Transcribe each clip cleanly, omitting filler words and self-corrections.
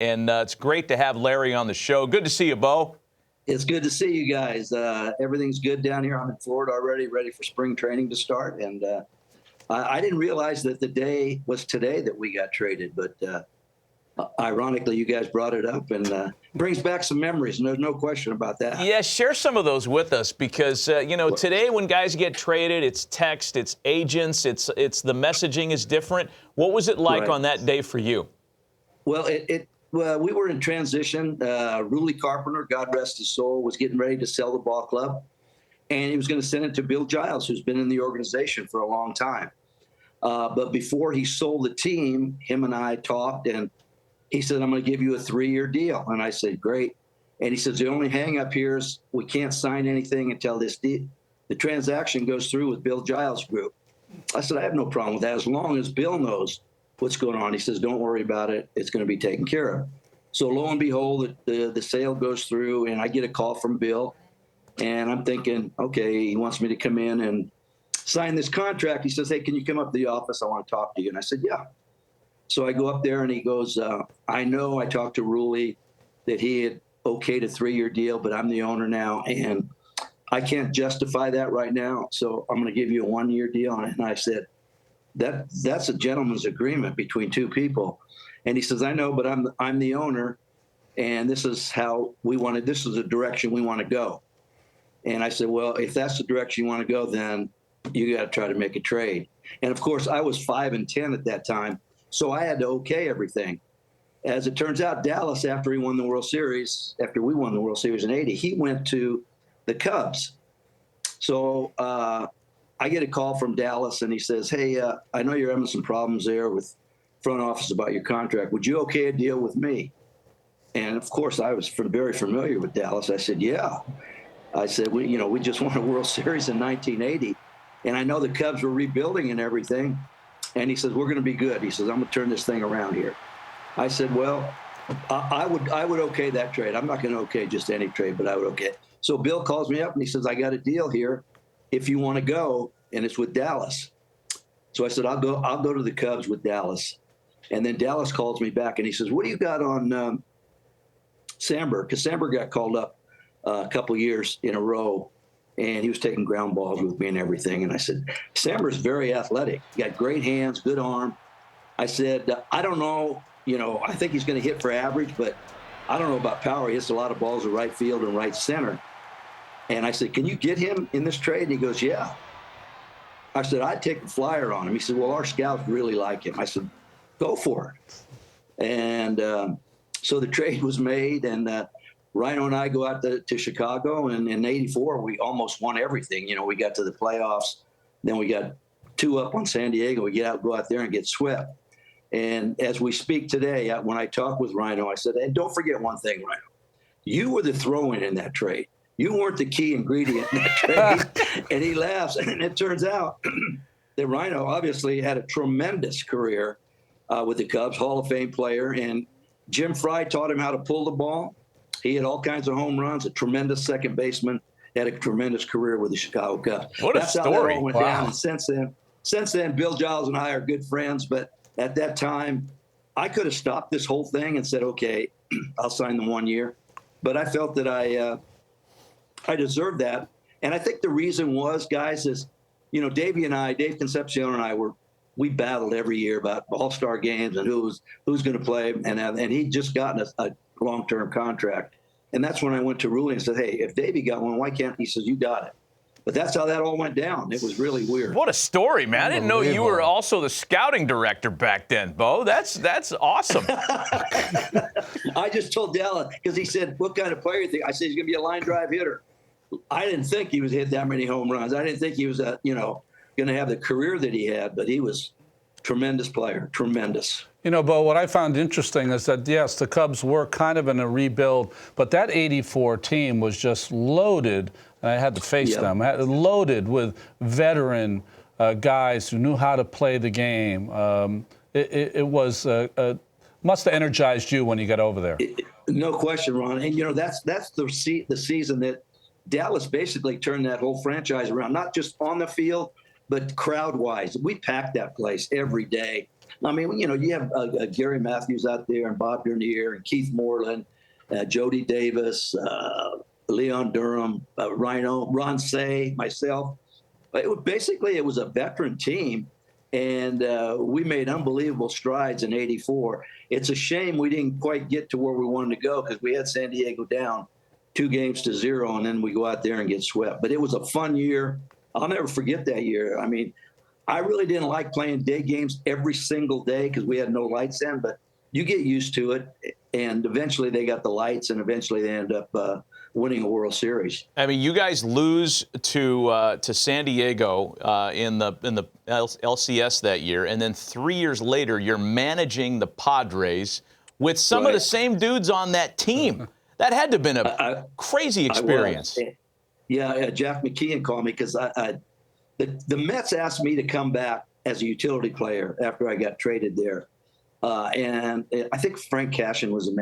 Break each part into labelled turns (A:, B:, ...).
A: and it's great to have Larry on the show. Good to see you, Bo.
B: It's good to see you guys. Everything's good down here. I'm in Florida already, ready for spring training to start. And I didn't realize that the day was today that we got traded, but ironically, you guys brought it up, and brings back some memories, and there's no question about that.
A: Yeah, share some of those with us, because today when guys get traded, it's text, it's agents, it's the messaging is different. What was it like on that day for you?
B: Well, we were in transition. Ruly Carpenter, God rest his soul, was getting ready to sell the ball club, and he was going to send it to Bill Giles, who's been in the organization for a long time. But before he sold the team, him and I talked, and he said, I'm going to give you a 3-year deal. And I said, great. And he says, the only hang up here is we can't sign anything until the transaction goes through with Bill Giles' group. I said, I have no problem with that as long as Bill knows what's going on. He says, don't worry about it. It's going to be taken care of. So lo and behold, the sale goes through, and I get a call from Bill. And I'm thinking, okay, he wants me to come in and sign this contract. He says, hey, can you come up to the office? I want to talk to you. And I said, yeah. So I go up there, and he goes, I know I talked to Ruly that he had okayed a 3-year deal, but I'm the owner now, and I can't justify that right now, so I'm going to give you a 1-year deal. And I said, that's a gentleman's agreement between two people. And he says, I know, but I'm the owner, and this is how this is the direction we want to go. And I said, well, if that's the direction you want to go, then you got to try to make a trade. And of course, I was 5-10 at that time. So I had to okay everything. As it turns out, Dallas, after we won the World Series in '80, he went to the Cubs. So I get a call from Dallas, and he says, hey, I know you're having some problems there with front office about your contract. Would you okay a deal with me? And of course, I was very familiar with Dallas. I said, yeah. I said, we just won a World Series in 1980, and I know the Cubs were rebuilding and everything. And he says, we're going to be good. He says, I'm going to turn this thing around here. I said, well, I would okay that trade. I'm not going to okay just any trade, but I would okay. So Bill calls me up, and he says, I got a deal here if you want to go, and it's with Dallas. So I said, I'll go to the Cubs with Dallas. And then Dallas calls me back, and he says, what do you got on Sandberg? Because Sandberg got called up a couple years in a row, and he was taking ground balls with me and everything. And I said, Sandberg's very athletic. He got great hands, good arm. I said, I don't know, I think he's going to hit for average, but I don't know about power. He hits a lot of balls to right field and right center. And I said, can you get him in this trade? And he goes, yeah. I said, I'd take a flyer on him. He said, well, our scouts really like him. I said, go for it. And so the trade was made, and Rhino and I go out to Chicago, and in '84, we almost won everything. We got to the playoffs. Then we got 2 up on San Diego. We go out there and get swept. And as we speak today, when I talk with Rhino, I said, and don't forget one thing, Rhino. You were the throw-in in that trade. You weren't the key ingredient in that trade. And he laughs. And it turns out that Rhino obviously had a tremendous career with the Cubs, Hall of Fame player. And Jim Fry taught him how to pull the ball. He had all kinds of home runs, a tremendous second baseman, had a tremendous career with the Chicago Cubs.
A: That's
B: how
A: story.
B: That all went down. And since then, Bill Giles and I are good friends. But at that time, I could have stopped this whole thing and said, okay, I'll sign the 1 year. But I felt that I deserved that. And I think the reason was, guys, is, Dave Concepcion and I we battled every year about all-star games and who's going to play. And he'd just gotten a long-term contract. And that's when I went to Ruly and said, hey, if Davey got one, why can't he? Says, you got it. But that's how that all went down. It was really weird.
A: What a story, man. I didn't know you were also the scouting director back then, Bo. That's awesome.
B: I just told Dallas, because he said, what kind of player do you think? I said, he's going to be a line drive hitter. I didn't think he was hit that many home runs. I didn't think he was, going to have the career that he had, but he was a tremendous player, tremendous.
C: Bo, what I found interesting is that, yes, the Cubs were kind of in a rebuild, but that '84 team was just loaded, and I had to face them, loaded with veteran guys who knew how to play the game. It was must have energized you when you got over there.
B: No question, Ron. And, that's the season that Dallas basically turned that whole franchise around, not just on the field, but crowd-wise. We packed that place every day. I mean, you have Gary Matthews out there and Bob Dernier and Keith Moreland, Jody Davis, Leon Durham, Ron Say, myself. It was a veteran team, and we made unbelievable strides in '84. It's a shame we didn't quite get to where we wanted to go because we had San Diego down 2-0, and then we go out there and get swept. But it was a fun year. I'll never forget that year. I mean, I really didn't like playing day games every single day because we had no lights then, but you get used to it, and eventually they got the lights, and eventually they end up winning a World Series.
A: I mean, you guys lose to San Diego in the LCS that year, and then 3 years later, you're managing the Padres with some of the same dudes on that team. That had to have been a crazy experience.
B: Yeah, Jack McKeon called me because the Mets asked me to come back as a utility player after I got traded there. And I think Frank Cashin was a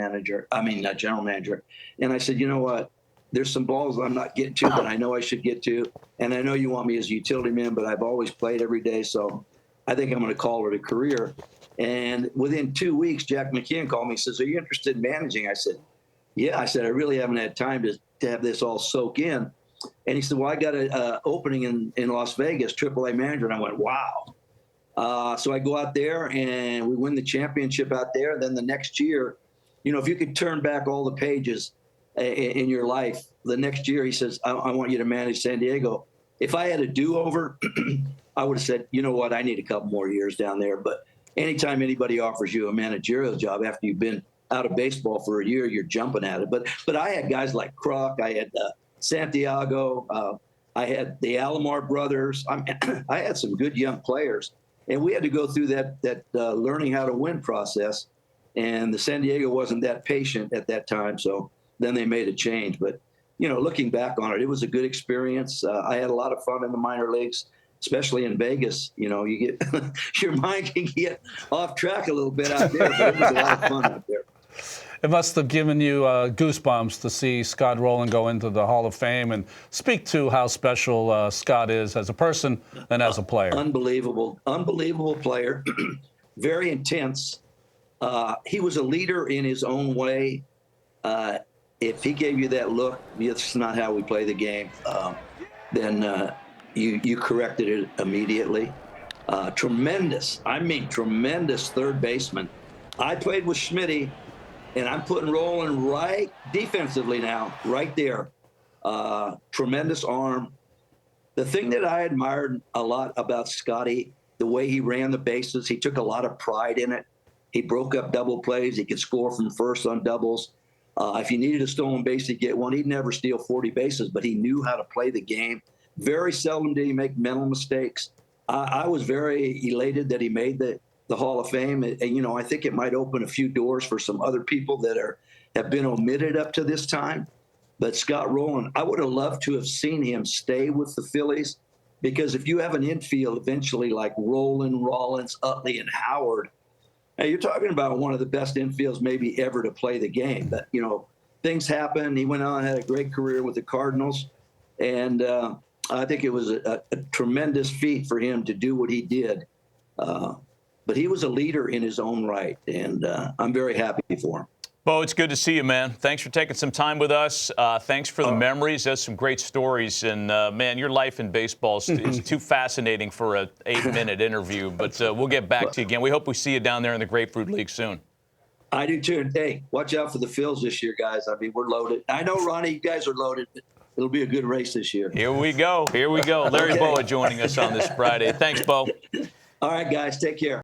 B: general manager. And I said, you know what? There's some balls I'm not getting to that I know I should get to. And I know you want me as a utility man, but I've always played every day. So I think I'm going to call it a career. And within 2 weeks, Jack McKeon called me and says, are you interested in managing? I said, yeah. I said, I really haven't had time to have this all soak in. And he said, well, I got an opening in Las Vegas, AAA manager. And I went, wow. So I go out there and we win the championship out there. Then the next year, if you could turn back all the pages in your life, the next year he says, I want you to manage San Diego. If I had a do-over, I would have said, you know what, I need a couple more years down there. But anytime anybody offers you a managerial job after you've been out of baseball for a year, you're jumping at it. But I had guys like Kruk, I had Santiago, I had the Alomar brothers. I had some good young players. And we had to go through that learning how to win process. And the San Diego wasn't that patient at that time. So then they made a change. But, looking back on it, it was a good experience. I had a lot of fun in the minor leagues, especially in Vegas. You get your mind can get off track a little bit out there, but it was a lot of fun out there.
C: It must have given you goosebumps to see Scott Rolen go into the Hall of Fame and speak to how special Scott is as a person and as a player.
B: Unbelievable player, very intense. He was a leader in his own way. If he gave you that look, it's not how we play the game, then you corrected it immediately. Tremendous third baseman. I played with Schmitty. And I'm putting Rolen right defensively now, right there. Tremendous arm. The thing that I admired a lot about Scotty, the way he ran the bases, he took a lot of pride in it. He broke up double plays. He could score from first on doubles. If you needed a stolen base to get one, he'd never steal 40 bases, but he knew how to play the game. Very seldom did he make mental mistakes. I was very elated that he made the Hall of Fame. And, I think it might open a few doors for some other people that have been omitted up to this time. But Scott Rolen, I would have loved to have seen him stay with the Phillies, because if you have an infield eventually like Rolen, Rollins, Utley, and Howard, you're talking about one of the best infields maybe ever to play the game. But, things happen. He went on, had a great career with the Cardinals. And I think it was a tremendous feat for him to do what he did. But he was a leader in his own right, and I'm very happy for him.
A: Bo, it's good to see you, man. Thanks for taking some time with us. Thanks for the memories. There's some great stories. And, man, your life in baseball is too fascinating for an 8-minute interview. But we'll get back to you again. We hope we see you down there in the Grapefruit League soon.
B: I do, too. And, hey, watch out for the Phils this year, guys. I mean, we're loaded. I know, Ronnie, you guys are loaded. But it'll be a good race this year.
A: Here we go. Larry Bowa joining us on this Friday. Thanks, Bo.
B: All right, guys. Take care.